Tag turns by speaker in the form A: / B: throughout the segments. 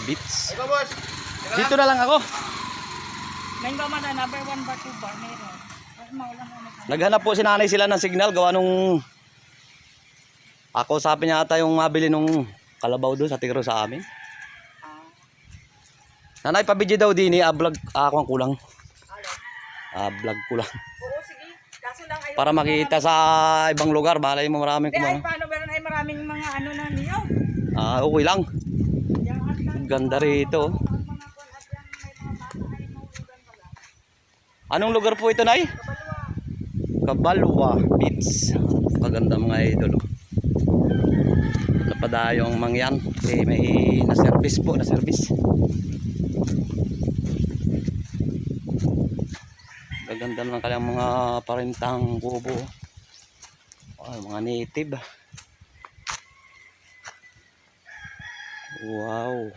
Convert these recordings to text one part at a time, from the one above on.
A: Beach.
B: Ikaw, boss.
A: Dito na lang ako.
C: Nang ba man number 1 ba 2 ba meron. Mas maulan na.
A: Naghanap po si nanay sila ng signal gawa nung ako sabi niya ata yung mabili nung kalabaw doon sa tigro sa amin. Nanay, pabidyo daw din vlog ako ang kulang. Vlog kulang.
C: Oo, sige. Kaso lang ayun.
A: Para makita sa ibang lugar, malay mo maraming
C: Ay,
A: kumano.
C: paano meron ay maraming mga ano na niyo?
A: Okay lang. Ganda rito. Anong lugar po ito, Nay? Kabalwa Beach. Kaganda mga idol. Napadayong mangyan. May na-service po, na-service. Gaganda ng kanyang mga parintang kubo. Mga native. Wow.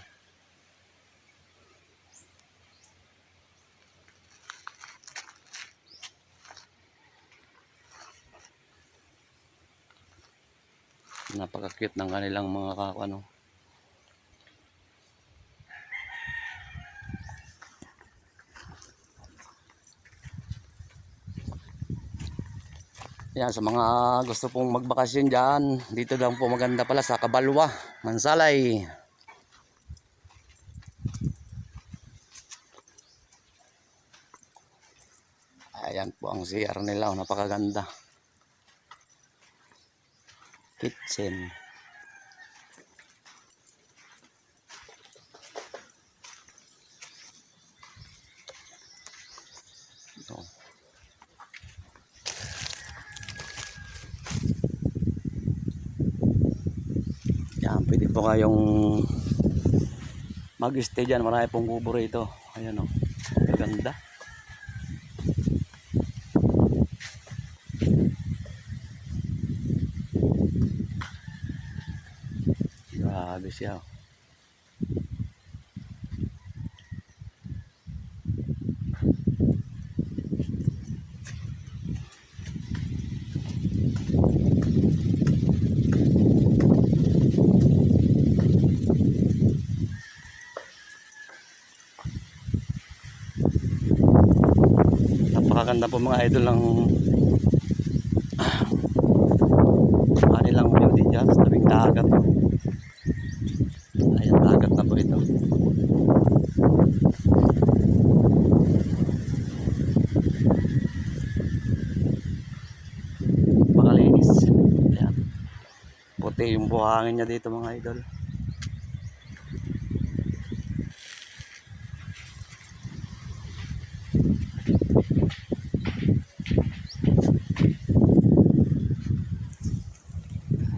A: Napaka-cute ng kanilang mga ano. Yan, sa mga gusto pong magbakasyon dyan, dito lang po maganda pala sa Kabalwa, Mansalay. Ayan po ang CR nila, napakaganda. Kitchen. Ito. Yan, pwede po kayong mag-stay dyan. Marami pong kubo rito. Ayan o, maganda. Grabe siya. Napakaganda po mga idol ng kanilang view din dyan sa tabing dagat. Ayan, dagat na po ito. Pakalinis. Ayan. Puti yung buhangin niya dito mga idol.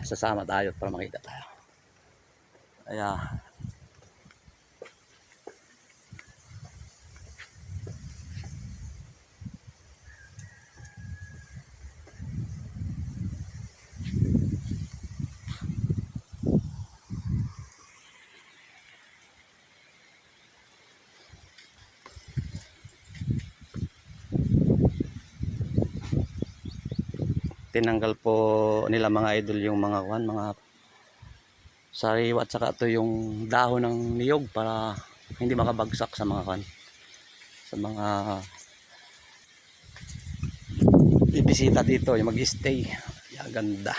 A: Sasama tayo para makita tayo. Ayan. Tinanggal po nila mga idol yung mga sariwa at saka ito yung dahon ng niyog para hindi makabagsak sa mga sa mga bibisita dito yung mag-stay. Yan, ganda.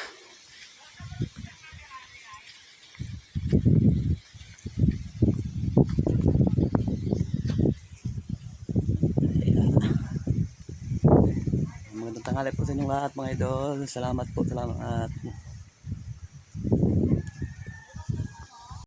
A: Magandang tanghali po sa inyong lahat mga idol. Salamat po, salamat.